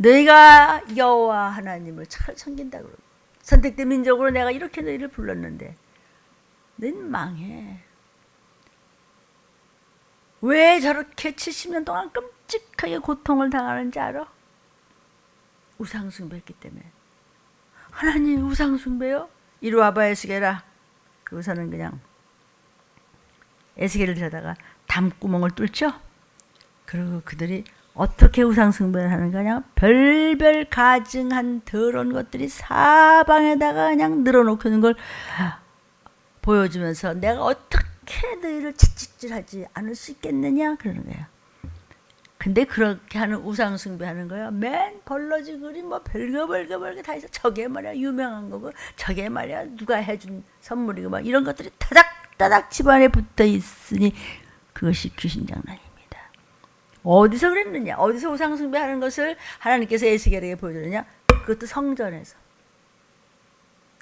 너희가 여호와 하나님을 잘 섬긴다 그러고 선택된 민족으로 내가 이렇게 너희를 불렀는데 너희는 망해. 왜 저렇게 70년 동안 끔찍하게 고통을 당하는지 알아? 우상숭배했기 때문에. 하나님 우상숭배요? 이리 와봐 에스겔아. 그러고서는 그냥 에스겔을 데려다가 담구멍을 뚫죠. 그리고 그들이 어떻게 우상숭배를 하는 거냐? 별별 가증한 더러운 것들이 사방에다가 그냥 늘어놓고 있는 걸 보여주면서 내가 어떻게 너희를 채찍질하지 않을 수 있겠느냐? 그러는 거예요. 근데 그렇게 하는 우상숭배하는 거야. 맨 벌러지 그림 뭐 별거 다 있어. 저게 말이야 유명한 거고 저게 말이야 누가 해준 선물이고 막 이런 것들이 타닥타닥 집안에 붙어 있으니 그것이 귀신 장난입니다. 어디서 그랬느냐? 어디서 우상숭배하는 것을 하나님께서 에스겔에게 보여주느냐? 그것도 성전에서.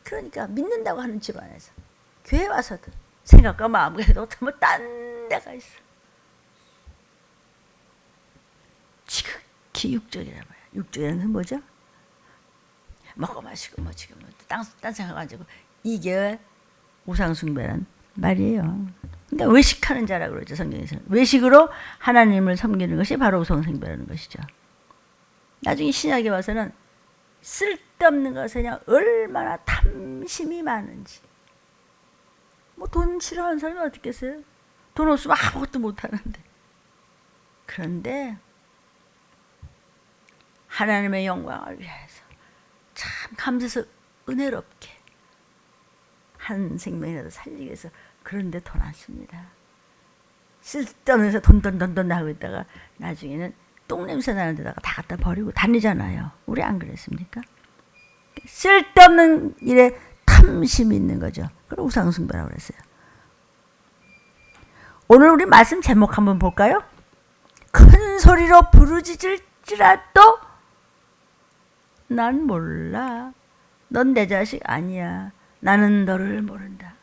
그러니까 믿는다고 하는 집안에서. 교회 와서도 생각과 마음과 해도 뭐 딴 데가 있어. 지극히 육적이란 말이야. 육적이라는 건 뭐죠? 먹고 마시고 뭐 지금 딴 생각가지고 이게 우상숭배란 말이에요. 그러니까 외식하는 자라 그러죠 성경에서는. 외식으로 하나님을 섬기는 것이 바로 우상숭배라는 것이죠. 나중에 신약에 와서는 쓸데없는 것에 그냥 얼마나 탐심이 많은지. 뭐 돈 싫어하는 사람이 어떻겠어요? 돈 없으면 아무것도 못하는데. 그런데 하나님의 영광을 위해서 참 감사해서 은혜롭게 한 생명이라도 살리기 위해서 그런데 돈 안 씁니다. 쓸데없는 데서 돈 하고 있다가 나중에는 똥냄새 나는 데다가 다 갖다 버리고 다니잖아요. 우리 안 그랬습니까? 쓸데없는 일에 탐심이 있는 거죠. 그걸 우상숭배라고 그랬어요. 오늘 우리 말씀 제목 한번 볼까요? 큰 소리로 부르짖을지라도 난 몰라. 넌 내 자식 아니야. 나는 너를 모른다.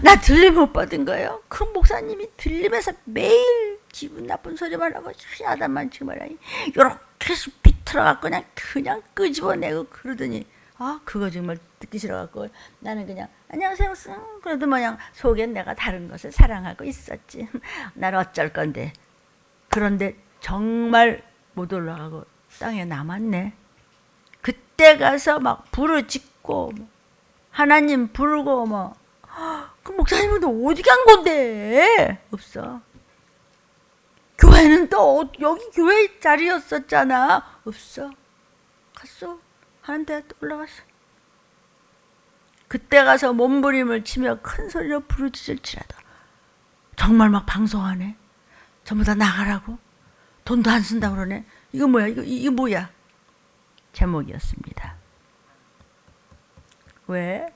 나 들림 못 받은 거예요. 그 목사님이 들림에서 매일 기분 나쁜 소리만 하고 희하다만 정말 이렇게 비틀어갖고 그냥 끄집어내고 그러더니 그거 정말 듣기 싫어갖고 나는 그냥 안녕하세요. 그래도 그냥 속엔 내가 다른 것을 사랑하고 있었지. 나는 어쩔 건데. 그런데 정말 못 올라가고 땅에 남았네. 그때 가서 막 부르짖고 하나님 부르고 그 목사님은 또 어디 간 건데? 없어. 교회는 또 여기 교회 자리였었잖아. 없어. 갔어. 하는 데 또 올라갔어. 그때 가서 몸부림을 치며 큰 소리로 부르짖을지라도 정말 막 방송하네. 전부 다 나가라고. 돈도 안 쓴다 그러네. 이거 뭐야? 이거 뭐야? 제목이었습니다. 왜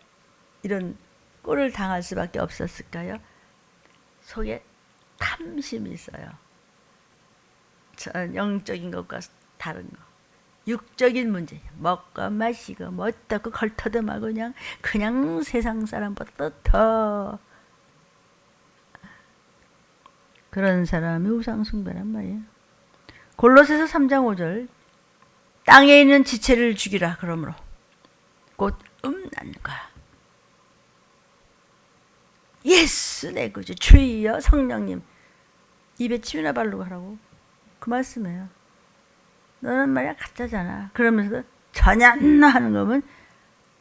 이런 꼴을 당할 수밖에 없었을까요? 속에 탐심이 있어요. 영적인 것과 다른 거. 육적인 문제. 먹고 마시고 뭐 어떻고 걸터듬하고 그냥 세상 사람보다 더 그런 사람이 우상숭배란 말이에요. 골로새서 3장 5절 땅에 있는 지체를 죽이라. 그러므로 곧 음란과 예수 내 구주 주여 성령님 입에 침이나 바르고 하라고 그 말씀이에요. 너는 말이야 가짜잖아. 그러면서도 전혀 안 하는 거면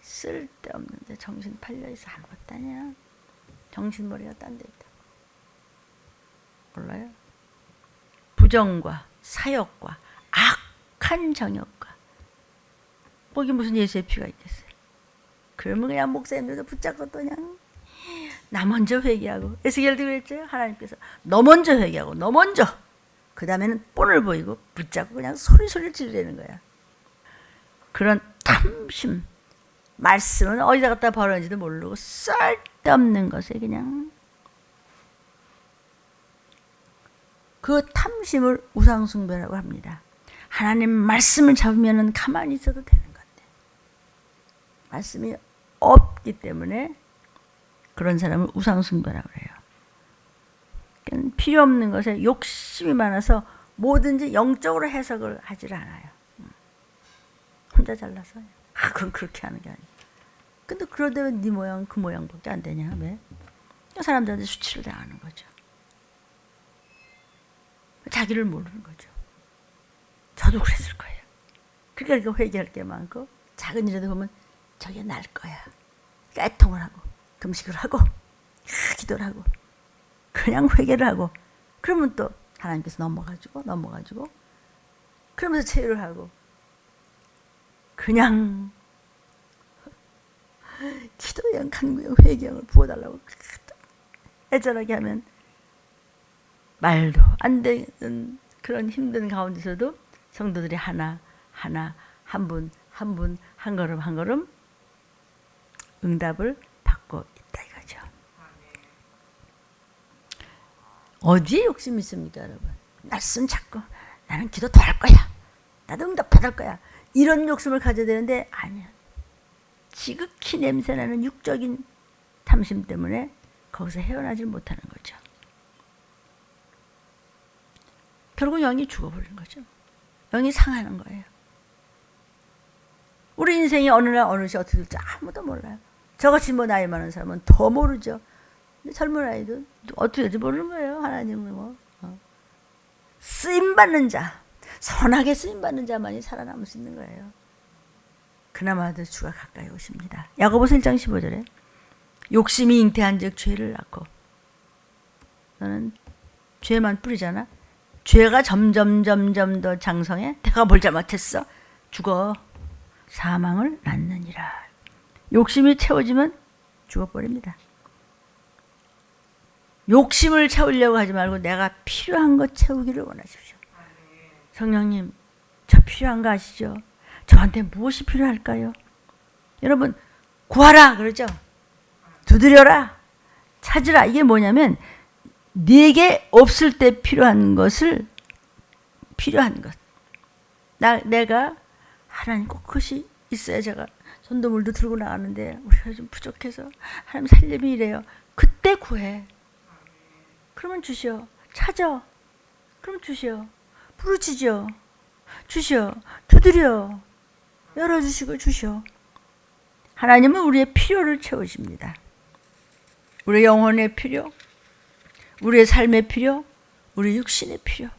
쓸데없는데 정신 팔려있어. 아무것도 아니야. 정신머리가 딴 데 있다. 몰라요? 부정과 사욕과 악한 정욕과 거기 무슨 예수의 피가 있겠어요. 그러면 그냥 목사님들도 붙잡고 또 그냥 나 먼저 회개하고 에스겔도 그랬죠. 하나님께서 너 먼저 회개하고 너 먼저 그 다음에는 본을 보이고 붙잡고 그냥 소리를 지르는 거야. 그런 탐심 말씀은 어디다 갖다 버렸는지도 모르고 쓸데없는 것에 그냥 그 탐심을 우상숭배라고 합니다. 하나님 말씀을 잡으면 가만히 있어도 되는 건데 말씀이 없기 때문에 그런 사람을 우상숭배라고 해요. 필요 없는 것에 욕심이 많아서 뭐든지 영적으로 해석을 하질 않아요. 혼자 잘나서. 그건 그렇게 하는 게 아니야. 근데 그러다 왜 네 모양 그 모양밖에 안 되냐? 왜? 사람들한테 수치를 당하는 거죠. 자기를 모르는 거죠. 저도 그랬을 거예요. 그러니까 회개할 게 많고 작은 일에도 보면 저게 날 거야. 애통을 하고 금식을 하고 기도를 하고 그냥 회개를 하고 그러면 또 하나님께서 넘어가지고 그러면서 체유를 하고 그냥 기도형 간구형 회개형을 부어달라고 애절하게 하면 말도 안 되는 그런 힘든 가운데서도 성도들이 하나 한 분 한 걸음 응답을 받고 있다 이거죠. 어디에 욕심이 있습니까, 여러분? 말씀 찾고 나는 기도 더 할 거야. 나도 응답 받을 거야. 이런 욕심을 가져야 되는데 아니야. 지극히 냄새나는 육적인 탐심 때문에 거기서 헤어나질 못하는 거죠. 결국 영이 죽어버리는 거죠. 영이 상하는 거예요. 우리 인생이 어느 날 어느 시 어떻게 될지 아무도 몰라요. 저같이 나이 많은 사람은 더 모르죠. 근데 젊은 아이도 어떻게 될지 모르는 거예요. 하나님은 쓰임받는 자, 선하게 쓰임받는 자만이 살아남을 수 있는 거예요. 그나마도 주가 가까이 오십니다. 야고보서 1장 15절에 욕심이 잉태한 즉 죄를 낳고 너는 죄만 뿌리잖아. 죄가 점점 더 장성해. 내가 뭘 잘못했어? 죽어. 사망을 낳느니라. 욕심이 채워지면 죽어버립니다. 욕심을 채우려고 하지 말고 내가 필요한 것 채우기를 원하십시오. 성령님, 저 필요한 거 아시죠? 저한테 무엇이 필요할까요? 여러분, 구하라 그러죠? 두드려라, 찾으라. 이게 뭐냐면 네게 없을 때 필요한 것. 내가 하나님 꼭 그것이 있어야 제가 전도물도 들고 나가는데 우리가 좀 부족해서 하나님 살림이 이래요. 그때 구해. 그러면 주시오. 찾아. 그럼 주시오. 부르짖어. 주시오. 두드려. 열어주시고 주시오. 하나님은 우리의 필요를 채우십니다. 우리의 영혼의 필요, 우리의 삶의 필요, 우리의 육신의 필요.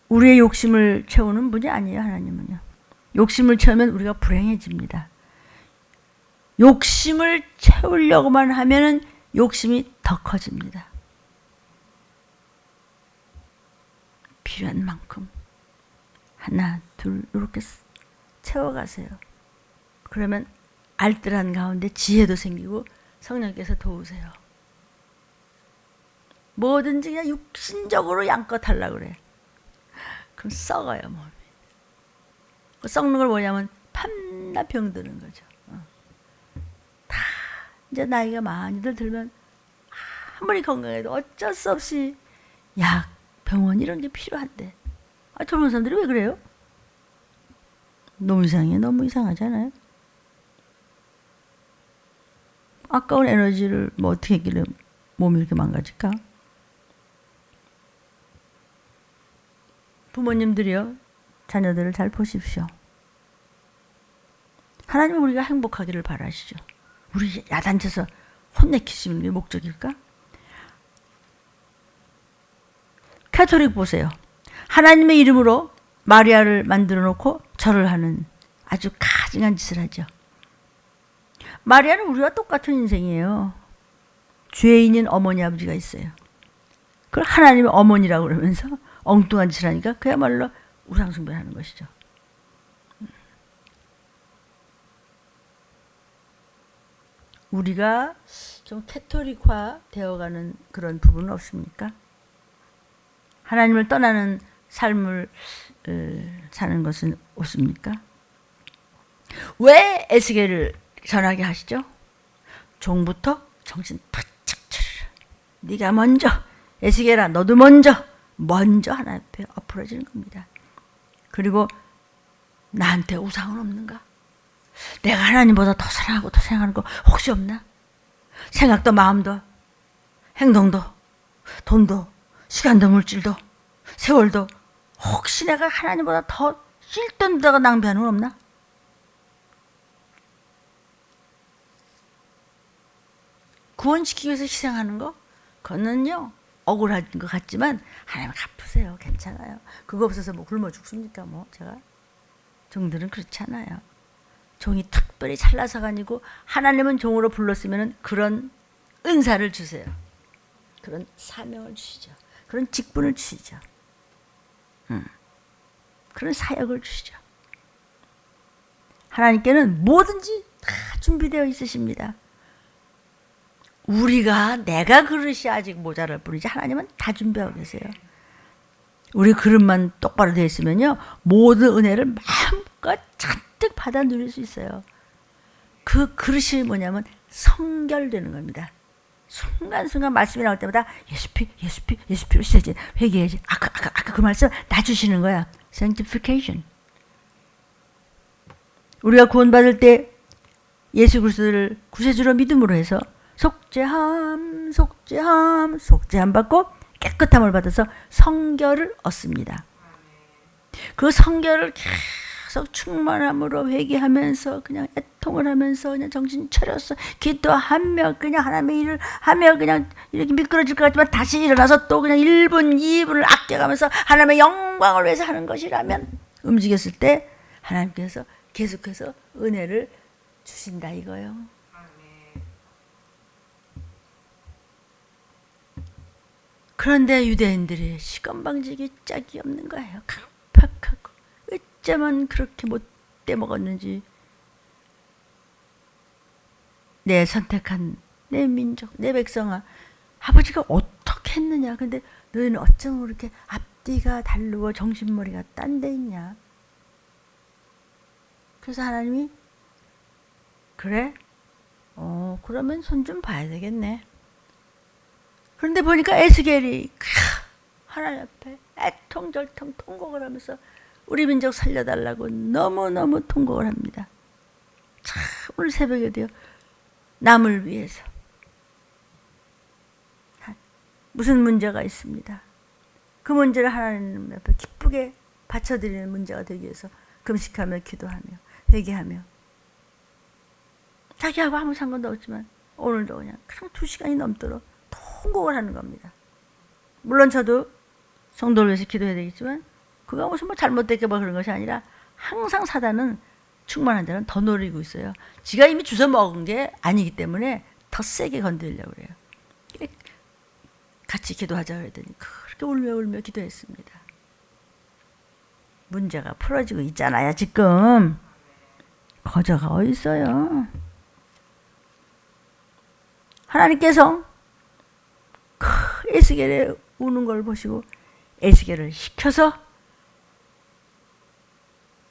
우리의 욕심을 채우는 분이 아니에요. 하나님은요. 욕심을 채우면 우리가 불행해집니다. 욕심을 채우려고만 하면은 욕심이 더 커집니다. 필요한 만큼 하나, 둘 이렇게 채워가세요. 그러면 알뜰한 가운데 지혜도 생기고 성령께서 도우세요. 뭐든지 그냥 육신적으로 양껏 하려고 그래. 그럼 썩어요, 몸이. 썩는 걸 뭐냐면 밤낮 병드는 거죠. 다 이제 나이가 많이들 들면 아무리 건강해도 어쩔 수 없이 약, 병원 이런 게 필요한데 젊은 사람들이 왜 그래요? 너무 이상해. 너무 이상하잖아요. 아까운 에너지를 어떻게 했길래 몸이 이렇게 망가질까? 부모님들이요, 자녀들을 잘 보십시오. 하나님은 우리가 행복하기를 바라시죠. 우리 야단쳐서 혼내키시는 게 목적일까? 가톨릭 보세요. 하나님의 이름으로 마리아를 만들어 놓고 절을 하는 아주 가증한 짓을 하죠. 마리아는 우리와 똑같은 인생이에요. 죄인인 어머니 아버지가 있어요. 그걸 하나님의 어머니라고 그러면서 엉뚱한 짓을 하니까 그야말로 우상숭배하는 것이죠. 우리가 좀 캐토릭화 되어가는 그런 부분은 없습니까? 하나님을 떠나는 삶을 사는 것은 없습니까? 왜 에스겔을 전하게 하시죠? 종부터 정신 바짝 차려라. 네가 먼저, 에스겔아 너도 먼저 하나님 앞에 엎어지는 겁니다. 그리고 나한테 우상은 없는가? 내가 하나님보다 더 사랑하고 더 생각하는 거 혹시 없나? 생각도 마음도 행동도 돈도 시간도 물질도 세월도 혹시 내가 하나님보다 더 쓸데없는 데가 낭비하는 건 없나? 구원시키기 위해서 희생하는 거? 그거는요 억울한 것 같지만 하나님 갚으세요. 괜찮아요. 그거 없어서 뭐 굶어 죽습니까? 뭐 제가 종들은 그렇지 않아요. 종이 특별히 잘나서가 아니고 하나님은 종으로 불렀으면 그런 은사를 주세요. 그런 사명을 주시죠. 그런 직분을 주시죠. 그런 사역을 주시죠. 하나님께는 뭐든지 다 준비되어 있으십니다. 내가 그릇이 아직 모자랄 뿐이지 하나님은 다 준비하고 계세요. 우리 그릇만 똑바로 되어 있으면요 모든 은혜를 마음껏 잔뜩 받아 누릴 수 있어요. 그 그릇이 뭐냐면 성결되는 겁니다. 순간순간 말씀이 나올 때마다 예수피로 시작해 회개해야지. 아까 그 말씀 다 주시는 거야. Sanctification. 우리가 구원받을 때 예수 그리스도를 구세주로 믿음으로 해서 속죄함 받고 깨끗함을 받아서 성결을 얻습니다. 그 성결을 계속 충만함으로 회개하면서 그냥 애통을 하면서 그냥 정신 차려서 기도하며 그냥 하나님의 일을 하며 그냥 이렇게 미끄러질 것 같지만 다시 일어나서 또 그냥 1분 2분을 아껴가면서 하나님의 영광을 위해서 하는 것이라면 움직였을 때 하나님께서 계속해서 은혜를 주신다 이거요. 그런데 유대인들이 시건방지기 짝이 없는 거예요. 강팍하고 어쩌면 그렇게 못돼 먹었는지. 내 선택한 내 민족, 내 백성아, 아버지가 어떻게 했느냐. 근데 너희는 어쩜 그렇게 앞뒤가 다르고 정신머리가 딴 데 있냐. 그래서 하나님이 그래? 그러면 손 좀 봐야 되겠네. 그런데 보니까 에스겔이 하나님 앞에 애통절통 통곡을 하면서 우리 민족 살려달라고 너무너무 통곡을 합니다. 참 오늘 새벽에도요. 남을 위해서 무슨 문제가 있습니다. 그 문제를 하나님 앞에 기쁘게 바쳐드리는 문제가 되기 위해서 금식하며 기도하며 회개하며 자기하고 아무 상관도 없지만 오늘도 그냥 2시간이 넘도록 통곡을 하는 겁니다. 물론 저도 성도를 위해서 기도해야 되겠지만 그가 무슨 뭐 잘못됐게 뭐 그런 것이 아니라 항상 사단은 충만한 자는 더 노리고 있어요. 지가 이미 주워 먹은 게 아니기 때문에 더 세게 건드리려고 그래요. 같이 기도하자고 했더니 그렇게 울며 기도했습니다. 문제가 풀어지고 있잖아요. 지금 거저가 어디 있어요. 하나님께서 에스겔의 우는 걸 보시고 에스겔을 시켜서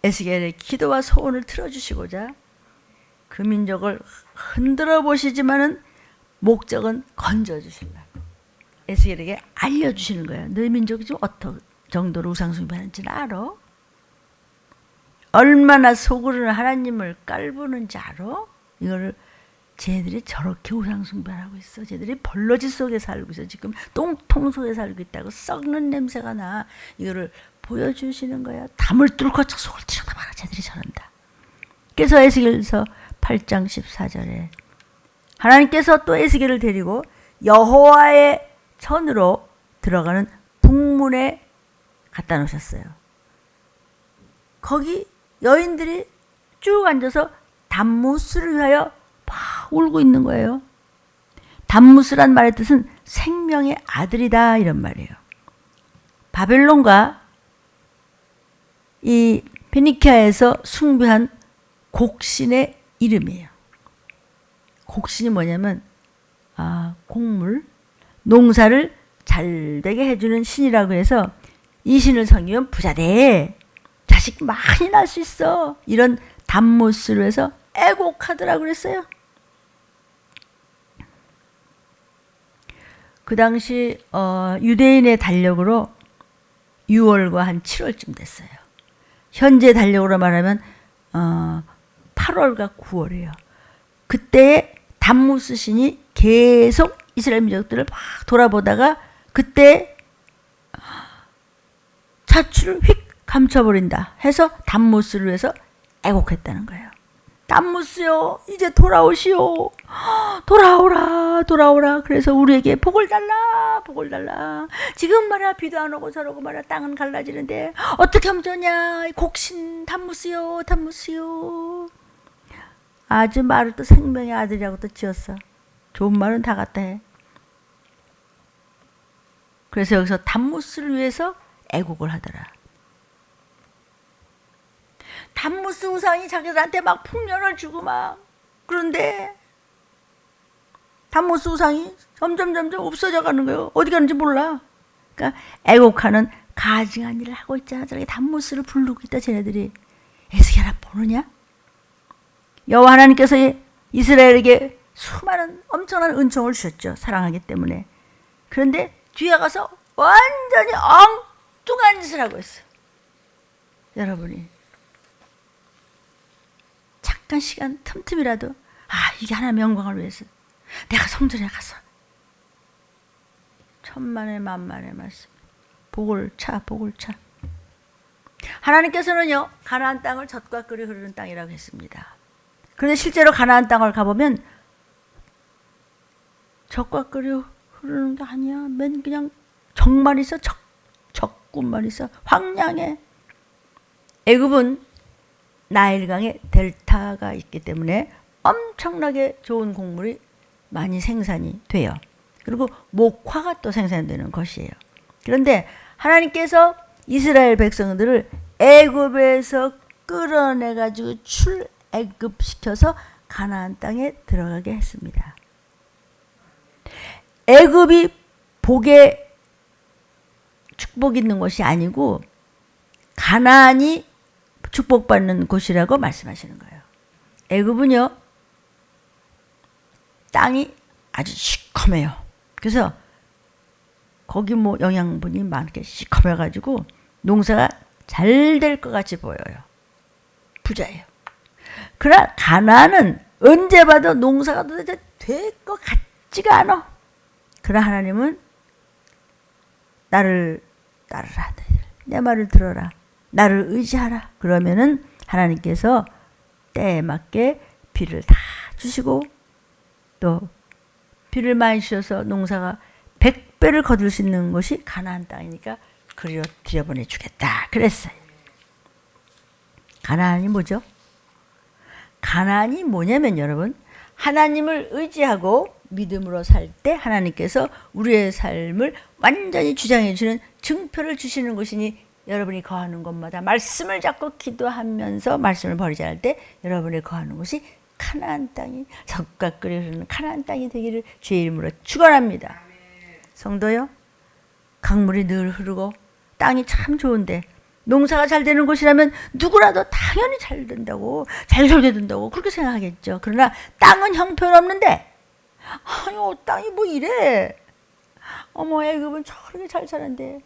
에스겔의 기도와 소원을 들어주시고자 그 민족을 흔들어 보시지만은 목적은 건져주시려고 에스겔에게 알려주시는 거예요. 너희 민족이 좀 어떤 정도로 우상숭배하는지는 알아? 얼마나 속으로는 하나님을 깔보는지 알아? 이거를 쟤들이 저렇게 우상숭배를 하고 있어. 쟤들이 벌러지 속에 살고 있어. 지금 똥통 속에 살고 있다고 썩는 냄새가 나. 이거를 보여주시는 거야. 담을 뚫고 저 속을 들여다봐라. 쟤들이 저런다. 그래서 에스겔서 8장 14절에 하나님께서 또 에스겔을 데리고 여호와의 전으로 들어가는 북문에 갖다 놓으셨어요. 거기 여인들이 쭉 앉아서 담무스를 위하여 막 울고 있는 거예요. 담무스란 말의 뜻은 생명의 아들이다 이런 말이에요. 바벨론과 이 페니키아에서 숭배한 곡신의 이름이에요. 곡신이 뭐냐면 곡물, 농사를 잘 되게 해주는 신이라고 해서 이 신을 섬기면 부자 돼. 자식 많이 낳을 수 있어. 이런 담무스로 해서 애곡하더라고 그랬어요. 그 당시 유대인의 달력으로 6월과 한 7월쯤 됐어요. 현재 달력으로 말하면 8월과 9월이에요. 그때 담무스 신이 계속 이스라엘 민족들을 막 돌아보다가 그때 사추를 휙 감춰버린다 해서 담무스를 위해서 애곡했다는 거예요. 담무스요, 이제 돌아오시오. 돌아오라, 돌아오라. 그래서 우리에게 복을 달라, 복을 달라. 지금 말이야 비도 안 오고 저러고 말이야 땅은 갈라지는데 어떻게 하면 좋냐. 곡신 담무스요, 담무스요. 아주 말을 또 생명의 아들이라고 또 지었어. 좋은 말은 다 갖다 해. 그래서 여기서 담무스를 위해서 애곡을 하더라. 담무스 우상이 자기들한테 막 풍년을 주고 막 그런데 담무스 우상이 점점 없어져 가는 거예요. 어디 가는지 몰라. 그러니까 애곡하는 가증한 일을 하고 있잖아. 저렇게 담무스를 부르고 있다 쟤네들이. 에스겔아 모르냐? 여호와 하나님께서 이스라엘에게 수많은 엄청난 은총을 주셨죠. 사랑하기 때문에. 그런데 뒤에 가서 완전히 엉뚱한 짓을 하고 있어. 여러분이 잠깐 시간 틈틈이라도 이게 하나님의 영광을 위해서 내가 성전에 가서 천만의 만만의 말씀 복을 차. 하나님께서는요 가나안 땅을 젖과 꿀이 흐르는 땅이라고 했습니다. 그런데 실제로 가나안 땅을 가보면 젖과 꿀이 흐르는 게 아니야. 맨 그냥 적만 있어. 적군만 있어. 황량해. 애굽은 나일강에 델타가 있기 때문에 엄청나게 좋은 곡물이 많이 생산이 돼요. 그리고 목화가 또 생산되는 것이에요. 그런데 하나님께서 이스라엘 백성들을 애굽에서 끌어내가지고 출애굽시켜서 가나안 땅에 들어가게 했습니다. 애굽이 복에 축복이 있는 것이 아니고 가나안이 축복받는 곳이라고 말씀하시는 거예요. 애굽은요 땅이 아주 시커매요. 그래서 거기 뭐 영양분이 많게 시커매가지고 농사가 잘 될 것 같이 보여요. 부자예요. 그러나 가나안은 언제 봐도 농사가 도대체 될 것 같지가 않아. 그러나 하나님은 나를 따르라. 내 말을 들어라. 나를 의지하라. 그러면은 하나님께서 때에 맞게 비를 다 주시고 또 비를 많이 주셔서 농사가 100배를 거둘 수 있는 것이 가나안 땅이니까 그리로 들여보내주겠다 그랬어요. 가나안이 뭐죠? 가나안이 뭐냐면 여러분 하나님을 의지하고 믿음으로 살 때 하나님께서 우리의 삶을 완전히 주장해 주는 증표를 주시는 것이니 여러분이 거하는 곳마다 말씀을 잡고 기도하면서 말씀을 버리지 않을 때 여러분이 거하는 곳이 가나안 땅이 젖과 꿀이 흐르는 가나안 땅이 되기를 주의 이름으로 축원합니다. 성도요, 강물이 늘 흐르고 땅이 참 좋은데 농사가 잘 되는 곳이라면 누구라도 당연히 잘 된다고 잘 살게 된다고 그렇게 생각하겠죠. 그러나 땅은 형편없는데 땅이 뭐 이래. 애굽은 저렇게 잘 사는데.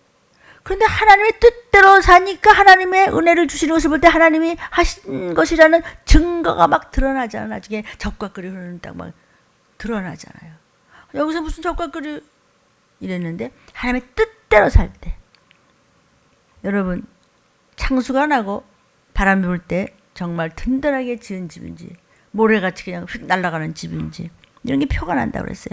그런데 하나님의 뜻대로 사니까 하나님의 은혜를 주시는 것을 볼 때 하나님이 하신 것이라는 증거가 막 드러나잖아요. 나중에 젖과 꿀이 흐르는 땅 막 드러나잖아요. 여기서 무슨 젖과 꿀이 이랬는데 하나님의 뜻대로 살 때 여러분 창수가 나고 바람이 불 때 정말 든든하게 지은 집인지 모래같이 그냥 휙 날아가는 집인지 이런 게 표가 난다고 그랬어요.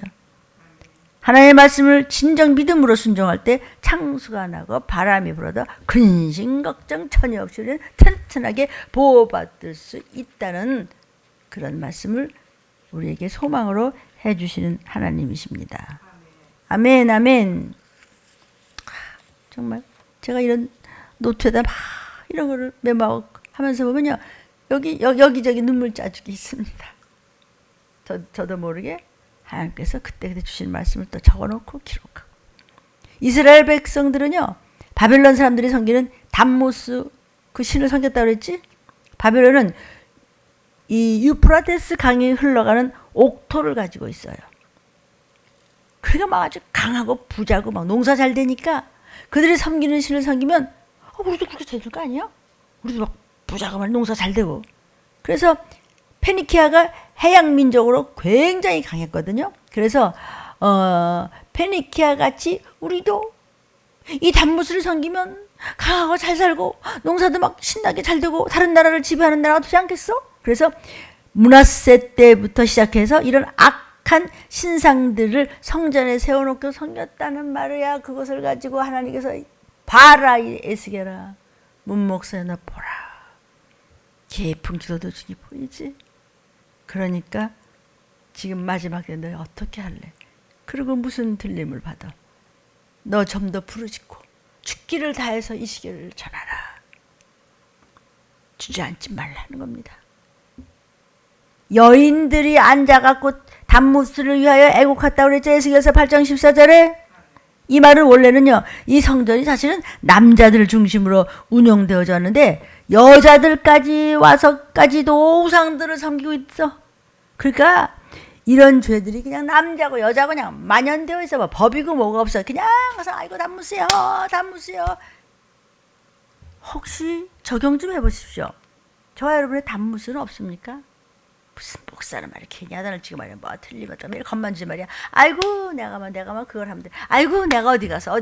하나님의 말씀을 진정 믿음으로 순종할 때 창수가 나고 바람이 불어도 근심 걱정 전혀 없이 우리는 튼튼하게 보호받을 수 있다는 그런 말씀을 우리에게 소망으로 해주시는 하나님이십니다. 아멘 아멘. 정말 제가 이런 노트에다 막 이런 거를 메모하고 하면서 보면요 여기저기 눈물 자국이 있습니다. 저도 모르게 하나님께서 그때 주신 말씀을 또 적어놓고 기록하고. 이스라엘 백성들은요 바벨론 사람들이 섬기는 담무스 그 신을 섬겼다고 그랬지. 바벨론은 이 유프라테스 강이 흘러가는 옥토를 가지고 있어요. 그러니까 막 아주 강하고 부자고 막 농사 잘 되니까 그들이 섬기는 신을 섬기면 우리도 그렇게 될 거 아니야? 우리도 막 부자고 막 농사 잘 되고. 그래서 페니키아가 해양 민족으로 굉장히 강했거든요. 그래서 페니키아 같이 우리도 이 담무스를 섬기면 강하고 잘 살고 농사도 막 신나게 잘 되고 다른 나라를 지배하는 나라가 되지 않겠어? 그래서 므낫세 때부터 시작해서 이런 악한 신상들을 성전에 세워놓고 섬겼다는 말이야. 그것을 가지고 하나님께서 봐라 이 에스겔아, 문목사야 너 보라. 깊은 기도도 주니 보이지? 그러니까 지금 마지막 때 너 어떻게 할래? 그리고 무슨 들림을 받아? 너 좀 더 부르짖고 죽기를 다해서 이 시계를 전하라. 주저앉지 말라는 겁니다. 여인들이 앉아갖고 단무스를 위하여 애곡했다고 그랬죠. 에스겔서 8장 14절에. 이 말은 원래는요, 이 성전이 사실은 남자들 중심으로 운영되어졌는데 여자들까지 와서까지도 우상들을 섬기고 있어. 그러니까 이런 죄들이 그냥 남자고 여자고 그냥 만연되어 있어 봐. 법이고 뭐가 없어. 그냥 가서 아이고 단무스요, 단무스요. 혹시 적용 좀 해보십시오. 저와 여러분의 단무스는 없습니까? 무슨 목사는 말이야 괜히 야단을 치고 말이야 뭐 틀리면 매일 겁만지 말이야. 아이고 내가 그걸 하면 돼. 아이고 내가 어디 가서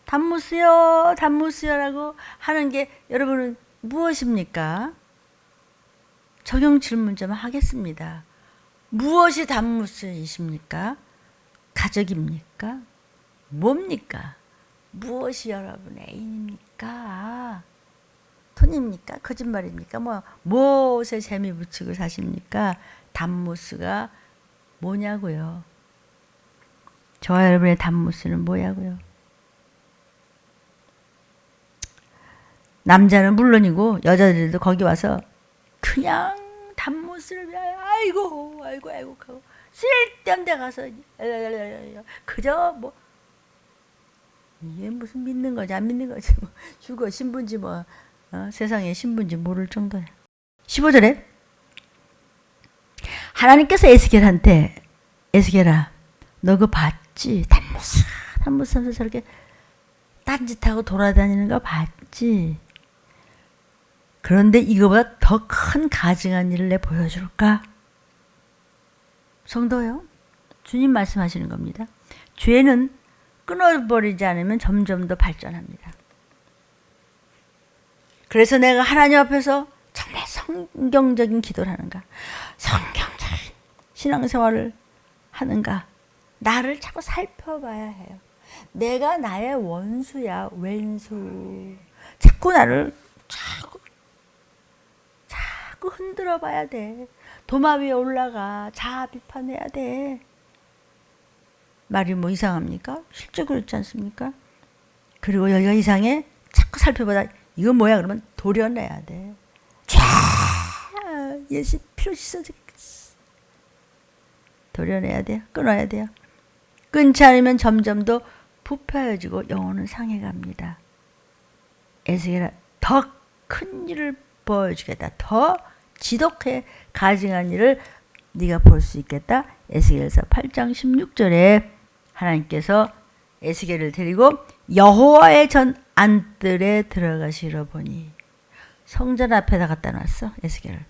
단무스요 단무스요라고 하는 게 여러분은 무엇입니까? 적용 질문 좀 하겠습니다. 무엇이 단무스이십니까? 가족입니까? 뭡니까? 무엇이 여러분의 애인입니까? 돈입니까? 거짓말입니까? 무엇에 재미 붙이고 사십니까? 단무스가 뭐냐고요? 저와 여러분의 단무스는 뭐냐고요? 남자는 물론이고 여자들도 거기 와서 그냥 단무스를 위하여 아이고 하고 쓸데없는 데 가서 그저 뭐 이게 무슨 믿는 거지 안 믿는 거지 뭐 죽어 신분지 뭐 세상에 신분지 모를 정도야. 15절에 하나님께서 에스겔한테 에스겔아 너 그거 봤지? 단무스 하면서 저렇게 딴짓하고 돌아다니는 거 봤지? 그런데 이거보다 더 큰 가증한 일을 내 보여줄까? 성도요, 주님 말씀하시는 겁니다. 죄는 끊어버리지 않으면 점점 더 발전합니다. 그래서 내가 하나님 앞에서 정말 성경적인 기도를 하는가, 성경적인 신앙생활을 하는가, 나를 자꾸 살펴봐야 해요. 내가 나의 원수야, 왼수. 자꾸 나를 자꾸 흔들어 봐야 돼. 도마 위에 올라가 자아 비판해야 돼. 말이 뭐 이상합니까? 실제 그렇지 않습니까? 그리고 여기가 이상해? 자꾸 살펴보다 이거 뭐야? 그러면 도려내야 돼. 예시 필요 있어. 도려내야 돼요. 끊어야 돼요. 끊지 않으면 점점 더 부패해지고 영혼은 상해갑니다. 에스겔아 더 큰 일을 보여주겠다. 더 지독해 가증한 일을 네가 볼 수 있겠다. 에스겔서 8장 16절에 하나님께서 에스겔을 데리고 여호와의 전 안뜰에 들어가시러 보니, 성전 앞에다 갖다 놨어 에스겔을.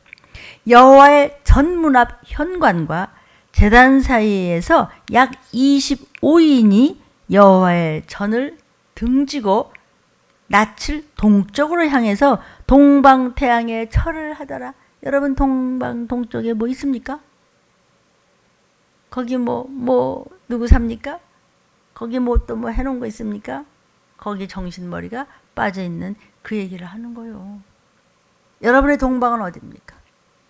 여호와의 전문 앞 현관과 제단 사이에서 약 25인이 여호와의 전을 등지고 낯을 동쪽으로 향해서 동방태양에 절을 하더라. 여러분 동쪽에 뭐 있습니까? 거기 누구 삽니까? 거기 또 해놓은 거 있습니까? 거기 정신머리가 빠져있는 그 얘기를 하는 거예요. 여러분의 동방은 어디입니까?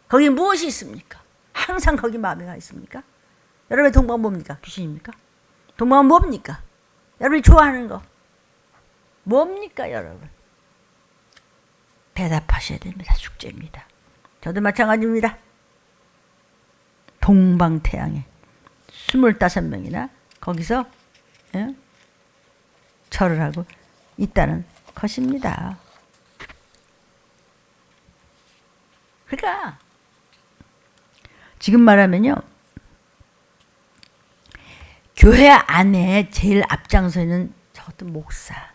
거기 무엇이 있습니까? 항상 거기 마음이 가 있습니까? 여러분의 동방은 뭡니까? 귀신입니까? 동방은 뭡니까? 여러분이 좋아하는 거 뭡니까 여러분? 대답하셔야 됩니다. 숙제입니다. 저도 마찬가지입니다. 동방태양에 25명이나 거기서 절을 하고 있다는 것입니다. 그러니까 지금 말하면요, 교회 안에 제일 앞장서 있는 저것도 목사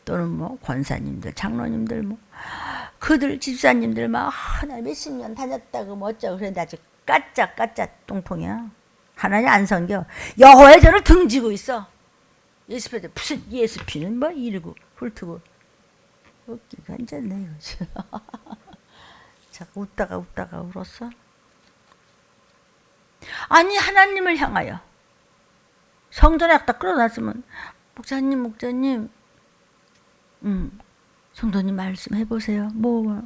또는 권사님들, 장로님들, 그들 집사님들 하나 몇십 년 다녔다고 어쩌고 그랬는데 아주 까짝 똥통이야. 하나님 안 섬겨. 여호와의 전을 등지고 있어. 예수피는 무슨 예수피는 이러고 훑고. 웃기가 앉았네 이거지. 자꾸 웃다가 울었어. 아니 하나님을 향하여 성전에 딱 끌어놨으면 목사님 성도님 말씀해보세요. 뭐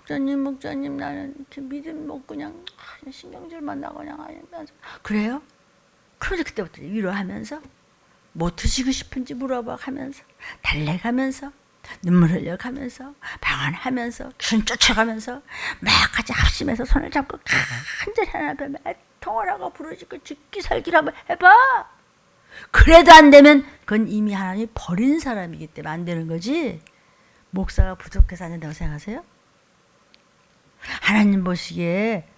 목사님 나는 믿음 뭐 그냥 신경질만 나고 그냥 하면서 그래요? 그러지 그때부터 위로하면서 뭐 드시고 싶은지 물어봐 가면서 달래가면서 눈물 흘려가면서 방언하면서 귀신 쫓아가면서 막 같이 합심해서 손을 잡고 간절히 하나님 앞에 통을 하고 부르짖고 죽기 살기를 한번 해봐. 그래도 안 되면 그건 이미 하나님이 버린 사람이기 때문에 안 되는 거지. 목사가 부족해서 안 된다고 생각하세요? 하나님 보시기에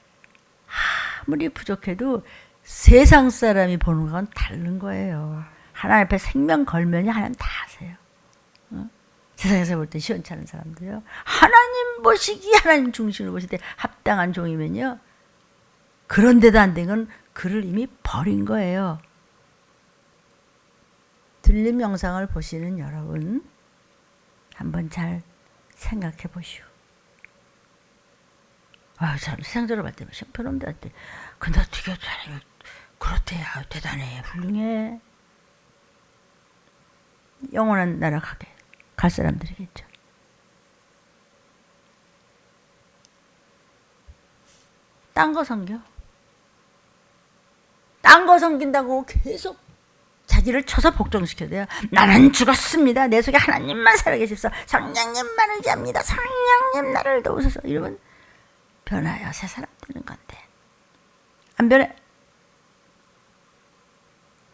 아무리 부족해도 세상 사람이 보는 건 다른 거예요. 하나님 앞에 생명 걸면이 하나님 다 아세요. 세상에서 볼 때 시원찮은 사람들요. 하나님 보시기에 하나님 중심으로 보실 때 합당한 종이면요. 그런데도 안 된 건 그를 이미 버린 거예요. 들림 영상을 보시는 여러분 한번 잘 생각해 보시오. 사람 세상적으로 봤을 때 형편없는데 할 때 근데 어떻게 잘해. 그렇대. 대단해. 훌륭해. 영원한 나라 가게 갈 사람들이겠죠. 딴 거 섬겨. 딴 거 섬긴다고 계속 자기를 쳐서 복종시켜야 돼요. 나는 죽었습니다. 내 속에 하나님만 살아계십사. 성령님만 의지합니다. 성령님 나를 도우소서. 이러면 변화야. 새 사람 되는 건데. 안 변해.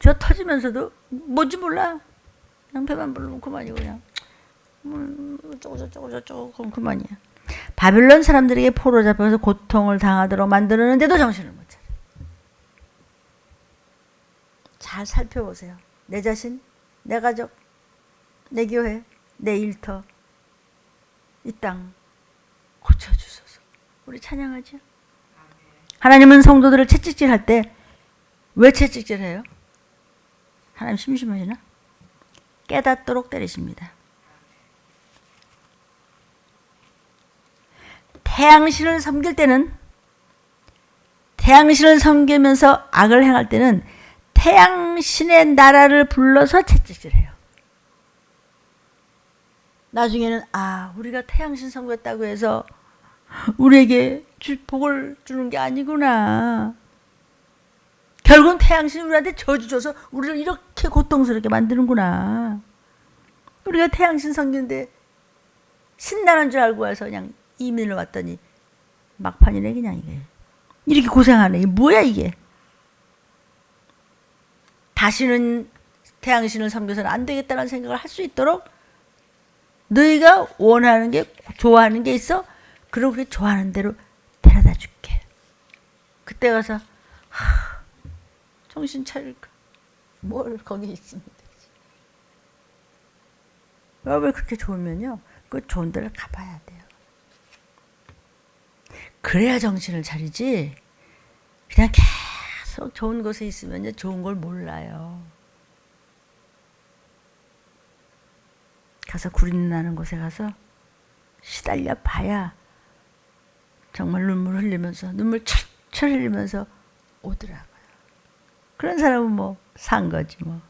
저 터지면서도 뭔지 몰라. 그냥 배만 부르면 그만이고 그냥 어쩌고 그럼 그만이야. 바빌론 사람들에게 포로 잡혀서 고통을 당하도록 만드는데도 정신을 못 차려. 잘 살펴보세요. 내 자신, 내 가족, 내 교회, 내 일터, 이 땅 고쳐주소서. 우리 찬양하죠. 하나님은 성도들을 채찍질할 때 왜 채찍질해요? 하나님 심심하시나? 깨닫도록 때리십니다. 태양신을 섬길 때는 태양신을 섬기면서 악을 행할 때는 태양신의 나라를 불러서 채찍질해요. 나중에는 우리가 태양신 섬겼다고 해서 우리에게 복을 주는 게 아니구나. 결국은 태양신이 우리한테 저주 줘서 우리를 이렇게 고통스럽게 만드는구나. 우리가 태양신 섬기는데 신나는 줄 알고 와서 그냥 이민을 왔더니 막판이네 그냥 이게. 이렇게 고생하네. 이게 뭐야 이게. 다시는 태양신을 섬겨서는 안 되겠다는 생각을 할 수 있도록 너희가 원하는 게 좋아하는 게 있어? 그럼 그렇게 좋아하는 대로 데려다 줄게. 그때 가서 정신 차릴까? 뭘 거기 있으면 되지. 왜 그렇게 좋으면요. 그 좋은 데를 가봐야 돼요. 그래야 정신을 차리지. 그냥 계속 좋은 곳에 있으면 좋은 걸 몰라요. 가서 구린 나는 곳에 가서 시달려 봐야 정말 눈물 흘리면서 눈물 철철 흘리면서 오더라고요. 그런 사람은 뭐 산 거지 뭐.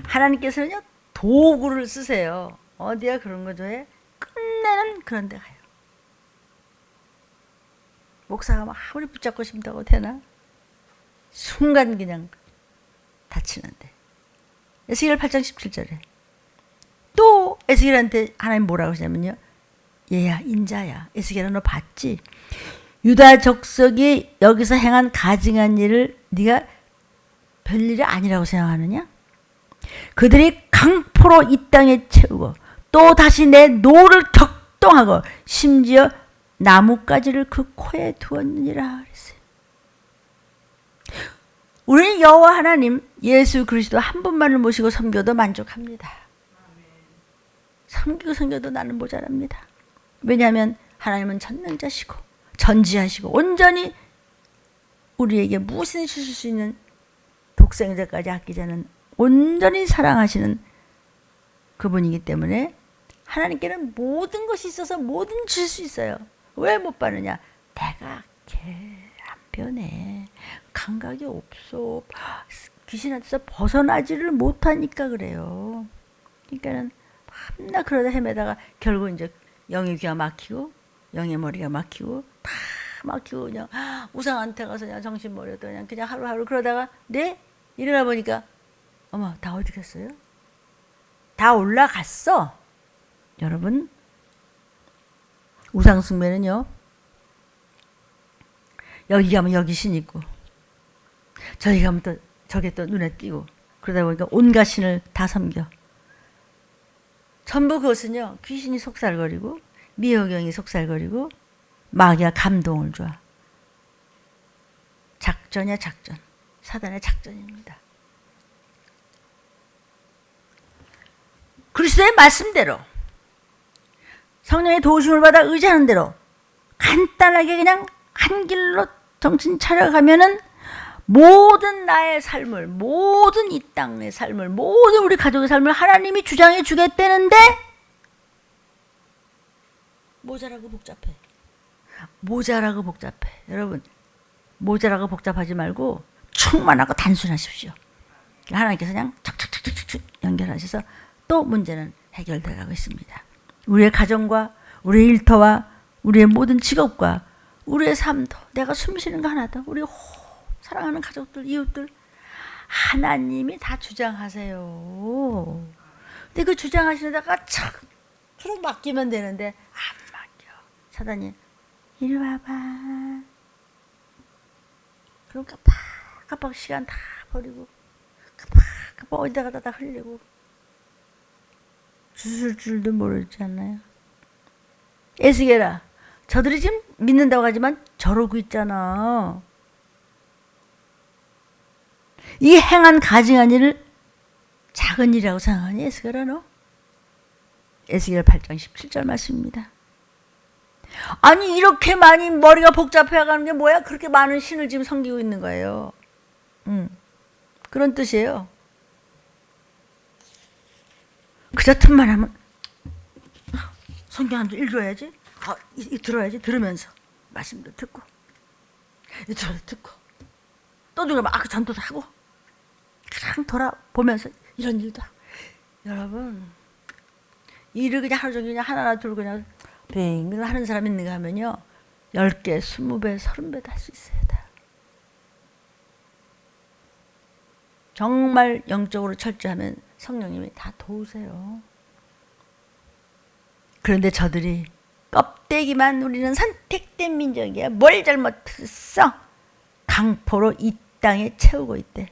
하나님께서는요 도구를 쓰세요. 어디야 그런 거 좋아해? 끝내는 그런 데 가요. 목사가 막 아무리 붙잡고 싶다고 되나? 순간 그냥 다치는데. 에스겔 8장 17절에 또 에스겔한테 하나님 뭐라고 하시냐면요. 얘야 인자야. 에스겔아 너 봤지? 유다 족속이 여기서 행한 가증한 일을 네가 별일이 아니라고 생각하느냐? 그들이 강포로 이 땅에 채우고 또 다시 내 노를 격동하고 심지어 나뭇가지를 그 코에 두었느니라 그랬어요. 우리는 여호와 하나님 예수 그리스도 한 분만을 모시고 섬겨도 만족합니다. 섬겨도 나는 모자랍니다. 왜냐하면 하나님은 전능자시고 전지하시고 온전히 우리에게 무엇이든 주실 수 있는 독생자까지 아끼지 않은 온전히 사랑하시는 그분이기 때문에 하나님께는 모든 것이 있어서 뭐든 줄 수 있어요. 왜 못 받느냐? 내가 걔 안 변해. 감각이 없어. 귀신한테서 벗어나지를 못하니까 그래요. 그러니까는 맨날 그러다 헤매다가 결국 이제 영의 귀가 막히고 영의 머리가 막히고 다 막히고 그냥 우상한테 가서 그냥 정신머리도 그냥 하루하루 그러다가 네? 일어나 보니까 어머 다 어디 갔어요? 다 올라갔어. 여러분 우상숭배는요 여기 가면 여기 신 있고 저기 가면 또 저게 또 눈에 띄고 그러다 보니까 온갖 신을 다 섬겨. 전부 그것은요 귀신이 속살거리고 미호경이 속살거리고 마귀가 감동을 줘. 작전이야 작전. 사단의 작전입니다. 그리스도의 말씀대로 성령의 도우심을 받아 의지하는 대로 간단하게 그냥 한 길로 정신 차려가면은 모든 나의 삶을, 모든 이 땅의 삶을, 모든 우리 가족의 삶을 하나님이 주장해 주겠다는데 모자라고 복잡해. 모자라고 복잡해. 여러분 모자라고 복잡하지 말고 충만하고 단순하십시오. 하나님께서 그냥 척척척척척 연결하셔서 또 문제는 해결돼 가고 있습니다. 우리의 가정과 우리의 일터와 우리의 모든 직업과 우리의 삶도 내가 숨쉬는 거 하나도 우리 사랑하는 가족들 이웃들 하나님이 다 주장하세요. 근데 그 주장하시는 데가 참 그럼 맡기면 되는데 안 맡겨. 사단이 이리 와봐. 그럼 깜빡 시간 다 버리고 깜빡 어디다가 다 흘리고 주술 줄도 모르잖아요. 에스겔아 저들이 지금 믿는다고 하지만 저러고 있잖아. 이 행한 가증한 일을 작은 일이라고 생각하니 에스겔아 너? 에스겔 8장 17절 말씀입니다. 아니 이렇게 많이 머리가 복잡해가는 게 뭐야? 그렇게 많은 신을 지금 섬기고 있는 거예요. 그런 뜻이에요. 그저 틈만 하면 성경 한 줄 읽어야지. 들어야지. 들으면서 말씀도 듣고 들어도 듣고 또 누가 막 전도도 하고 그냥 돌아보면서 이런 일도 하고. 여러분 일을 그냥 하루 종일 그냥 하나하나 들고 그냥 뱅 하는 사람 있는가 하면요 10개, 20배, 30배도 할 수 있어요. 다. 정말 영적으로 철저하면 성령님이 다 도우세요. 그런데 저들이 껍데기만 우리는 선택된 민족이야. 뭘 잘못했어? 강포로 이 땅에 채우고 있대.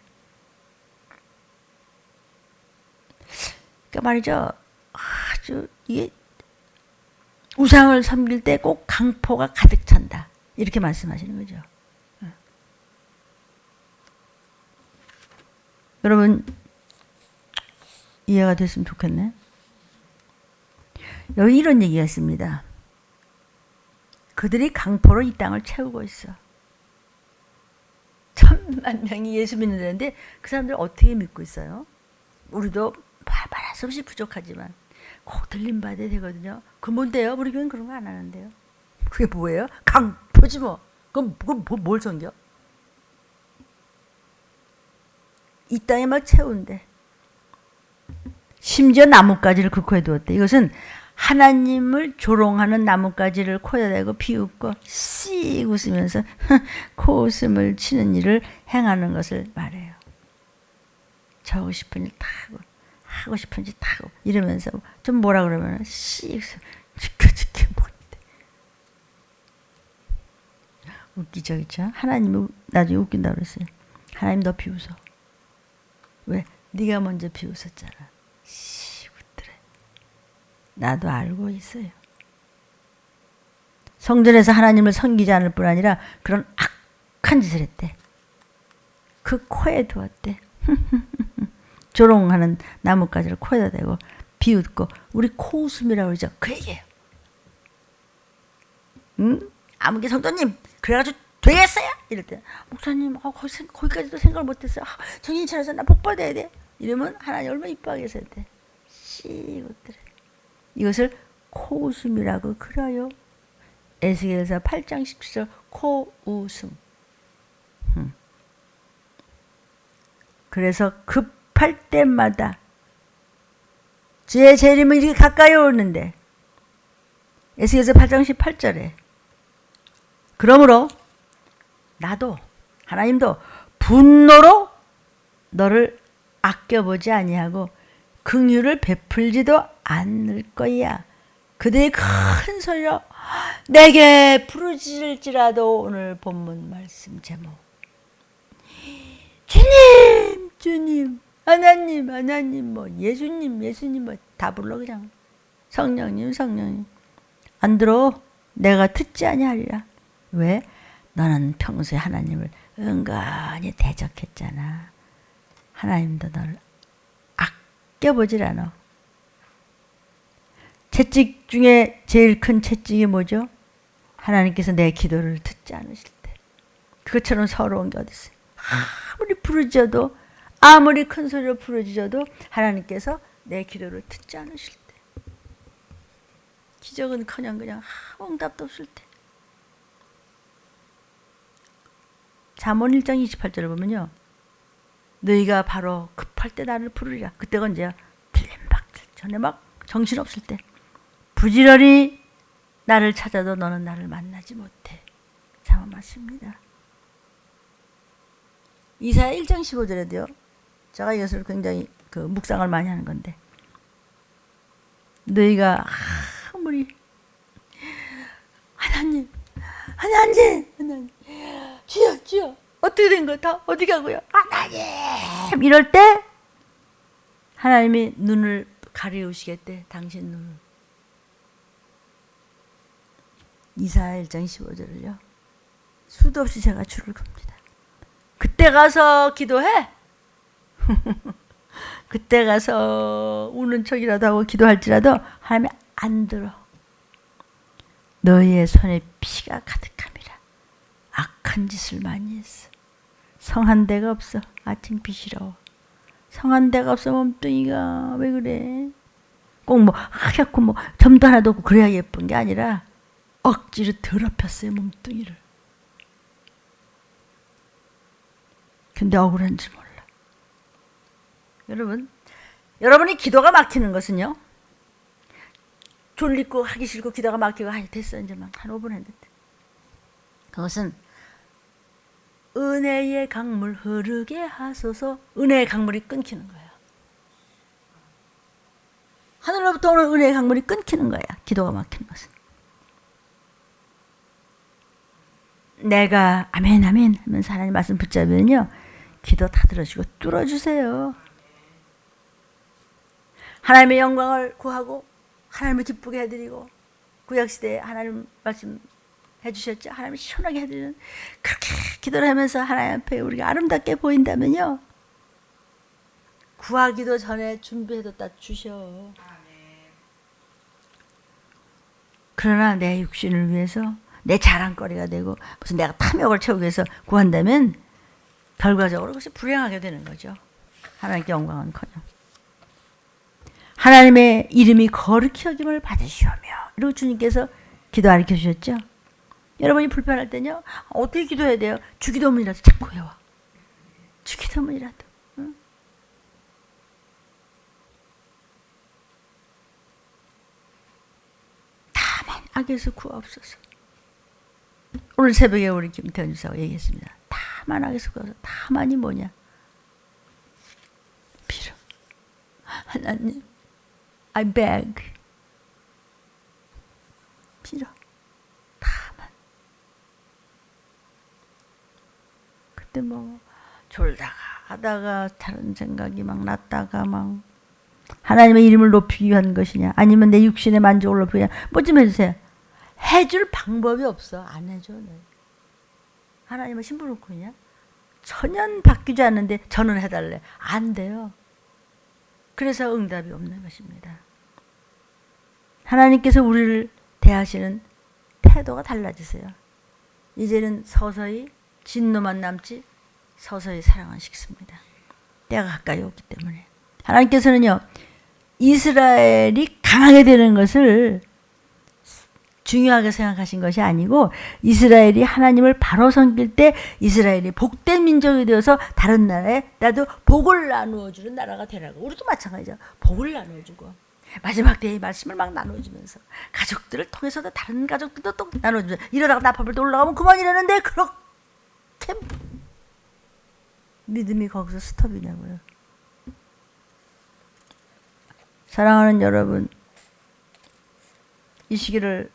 그러니까 말이죠. 아주 이게 우상을 섬길 때 꼭 강포가 가득 찬다. 이렇게 말씀하시는 거죠. 여러분 이해가 됐으면 좋겠네. 여기 이런 얘기가 있습니다. 그들이 강포로 이 땅을 채우고 있어. 1000만 명이 예수 믿는다는데 그 사람들 어떻게 믿고 있어요? 우리도 말할 수 없이 부족하지만 꼭 들림받아야 되거든요. 그 뭔데요? 우리 교회는 그런 거 안 하는데요. 그게 뭐예요? 강포지 뭐. 그럼 뭘 섬겨? 이 땅에 막 채운대. 심지어 나뭇가지를 그 코에 두었대. 이것은 하나님을 조롱하는 나뭇가지를 코에 대고 비웃고 씩 웃으면서 코웃음을 치는 일을 행하는 것을 말해요. 저하고 싶은 일 다 하고 하고 싶은 짓 다 하고 이러면서 좀 뭐라 그러면 씩 죽게 뭔데. 웃기죠, 그렇죠? 하나님이 나중에 웃긴다고 그랬어요. 하나님 너 비웃어. 왜? 네가 먼저 비웃었잖아. 웃더래. 나도 알고 있어요. 성전에서 하나님을 섬기지 않을 뿐 아니라 그런 악한 짓을 했대. 그 코에 두었대. 조롱하는 나뭇가지를 코에다 대고 비웃고 우리 코웃음이라고 그러죠. 그 얘기예요. 아무개 성도님 그래가지고 되겠어요? 이럴 때 목사님 거기까지도 생각을 못했어요. 정신 차려서 나 복 받아야 돼. 이러면 하나님 얼마나 이뻐하겠어야 돼. 씩 웃더래. 이것을 코웃음이라고 그래요. 에스겔서 8장 17절 코웃음. 그래서 급할 때마다 주의 재림은 이렇게 가까이 오는데 에스겔서 8장 18절에 그러므로 나도 하나님도 분노로 너를 아껴보지 아니하고 긍휼을 베풀지도 않을 거야. 그들이 큰 소리로 내게 부르짖을지라도. 오늘 본문 말씀 제목 주님 주님 하나님 하나님 뭐 예수님 예수님 뭐 다 불러 그냥. 성령님 성령님. 안 들어. 내가 듣지 아니하리라. 왜? 너는 평소에 하나님을 은근히 대적했잖아. 하나님도 너를 아껴보질 않아. 채찍 중에 제일 큰 채찍이 뭐죠? 하나님께서 내 기도를 듣지 않으실 때. 그것처럼 서러운 게 어디 있어요? 아무리 부르짖어도 아무리 큰 소리로 부르짖어도 하나님께서 내 기도를 듣지 않으실 때. 기적은커녕 그냥 아무 응답도 없을 때. 잠언 1장 28절을 보면요. 너희가 바로 급할 때 나를 부르리라. 그때가 언제야? 들림박질 전에 막 정신없을 때. 부지런히 나를 찾아도 너는 나를 만나지 못해. 잠언 맞습니다. 이사야 1장 15절에도요. 제가 이것을 굉장히 묵상을 많이 하는 건데 너희가 아무리 하나님 주여 주여 어떻게 된 거 다 어디 가고요? 하나님 이럴 때 하나님이 눈을 가리우시겠대. 당신 눈을. 이사야 1장 15절을요. 수도 없이 제가 줄을 겁니다. 그때 가서 기도해. 그때 가서 우는 척이라도 하고 기도할지라도 하나님이 안 들어. 너희의 손에 피가 가득함이라. 악한 짓을 많이 했어. 성한 데가 없어. 아침 비시러워. 성한 데가 없어. 몸뚱이가 왜 그래? 꼭 뭐 하얗고 뭐 점도 하나도 없고 그래야 예쁜 게 아니라 억지로 더럽혔어요. 몸뚱이를. 근데 억울한지 몰라. 여러분이 기도가 막히는 것은요. 졸리고 하기 싫고 기도가 막히고 됐어 이제만 한 5분 했는데. 그것은 은혜의 강물 흐르게 하소서. 은혜의 강물이 끊기는 거예요. 하늘로부터 오는 은혜의 강물이 끊기는 거야. 기도가 막히는 것은. 내가 아멘 아멘 하면서 하나님 말씀 붙잡으면요. 기도 다 들어주고 뚫어주세요. 하나님의 영광을 구하고 하나님을 기쁘게 해드리고 구약시대에 하나님 말씀 해주셨죠. 하나님을 시원하게 해드리는 그렇게 기도를 하면서 하나님 앞에 우리가 아름답게 보인다면요. 구하기도 전에 준비해뒀다 주셔. 그러나 내 육신을 위해서 내 자랑거리가 되고 무슨 내가 탐욕을 채우기 위해서 구한다면 결과적으로 그것이 불행하게 되는 거죠. 하나님께 영광은커녕. 하나님의 이름이 거룩히 여김을 받으시오며 이러고 주님께서 기도 가르쳐 주셨죠. 여러분이 불편할 때는요. 어떻게 기도해야 돼요? 주기도문이라도 자꾸 외워. 주기도문이라도. 응? 다만 악에서 구하옵소서. 오늘 새벽에 우리 김태현 주사가 얘기했습니다. 다만 악에서 구하옵소서. 다만이 뭐냐? 빌어. 하나님 I beg. 빌어. 다만. 그때 뭐 졸다가 하다가 다른 생각이 막 났다가 막 하나님의 이름을 높이기 위한 것이냐 아니면 내 육신의 만족을 높이기 위한 뭐 좀 해주세요. 해줄 방법이 없어. 안 해줘. 하나님은 신부 놓고 그냥 전혀 바뀌지 않는데 저는 해달래. 안 돼요. 그래서 응답이 없는 것입니다. 하나님께서 우리를 대하시는 태도가 달라지세요. 이제는 서서히 진노만 남지 서서히 사랑을 식습니다. 때가 가까이 오기 때문에. 하나님께서는요. 이스라엘이 강하게 되는 것을 중요하게 생각하신 것이 아니고 이스라엘이 하나님을 바로 섬길 때 이스라엘이 복된 민족이 되어서 다른 나라에 나도 복을 나누어 주는 나라가 되라고. 우리도 마찬가지죠. 복을 나누어 주고 마지막 때의 말씀을 막 나누어 주면서 가족들을 통해서도 다른 가족들도 또 나누어 주면서 이러다가 나팔불 또 올라가면 그만이라는데 그렇게 믿음이 거기서 스톱이냐고요. 사랑하는 여러분, 이 시기를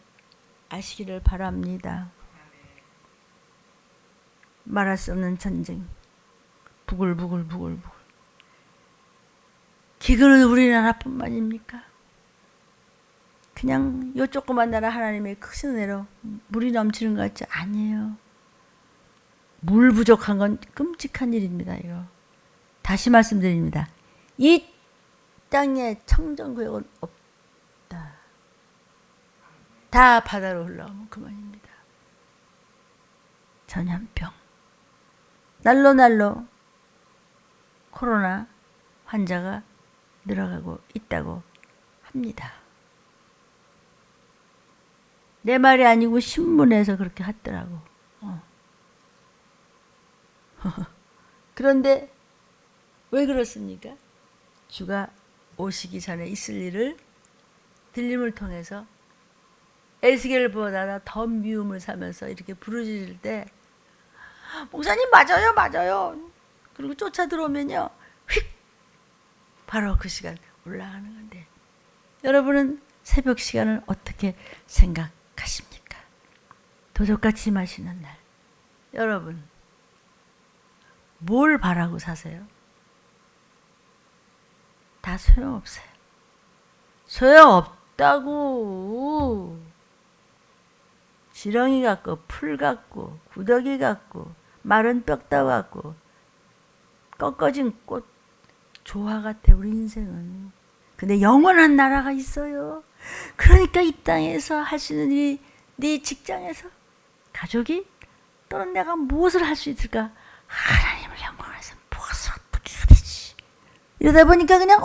아시기를 바랍니다. 말할 수 없는 전쟁, 부글부글. 기근은 우리나라뿐만입니까? 그냥 요 조그만 나라 하나님의 크신 은혜로 물이 넘치는 것 같지? 아니에요. 물 부족한 건 끔찍한 일입니다. 이거 다시 말씀드립니다. 이 땅에 청정구역은 없다. 다 바다로 흘러가면 그만입니다. 전염병. 날로 코로나 환자가 늘어가고 있다고 합니다. 내 말이 아니고 신문에서 그렇게 하더라고. 그런데 왜 그렇습니까? 주가 오시기 전에 있을 일을 들림을 통해서 에스겔보다 더 미움을 사면서 이렇게 부르짖을 때 목사님 맞아요. 그리고 쫓아 들어오면요 휙 바로 그 시간 올라가는 건데 여러분은 새벽 시간을 어떻게 생각하십니까? 도적같이 마시는 날 여러분 뭘 바라고 사세요? 다 소용없어요. 소용없다고. 지렁이 같고 풀 같고 구더기 같고 마른 뼈다귀 같고 꺾어진 꽃 조화 같아 우리 인생은. 근데 영원한 나라가 있어요. 그러니까 이 땅에서 할 수 있는 일이 네 직장에서 가족이 또는 내가 무엇을 할 수 있을까? 하나님을 영광해서 무엇을 어떻게 해야 되지? 이러다 보니까 그냥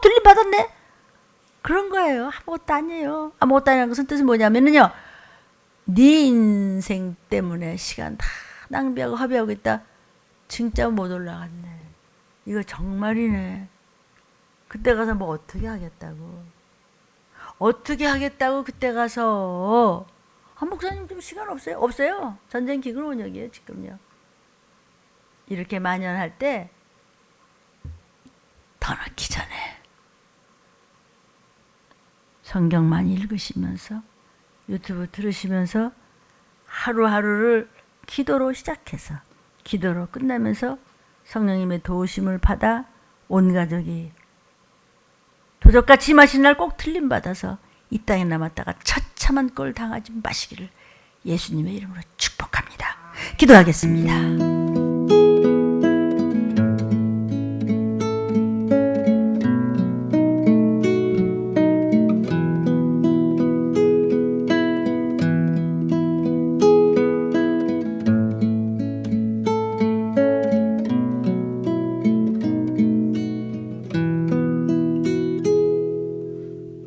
들림 받았네. 그런 거예요. 아무것도 아니에요. 아무것도 아니라는 것은 뜻은 뭐냐면요. 네 인생 때문에 시간 다 낭비하고 허비하고 있다. 진짜 못 올라갔네. 이거 정말이네. 그때 가서 뭐 어떻게 하겠다고. 어떻게 하겠다고 그때 가서. 목사님 좀 시간 없어요? 없어요. 전쟁 기근 원역이에요 지금요. 이렇게 만연할 때 더 늦기 전에 성경 많이 읽으시면서 유튜브 들으시면서 하루하루를 기도로 시작해서 기도로 끝나면서 성령님의 도우심을 받아 온 가족이 도적같이 마신 날 꼭 틀림받아서 이 땅에 남았다가 처참한 꼴 당하지 마시기를 예수님의 이름으로 축복합니다. 기도하겠습니다.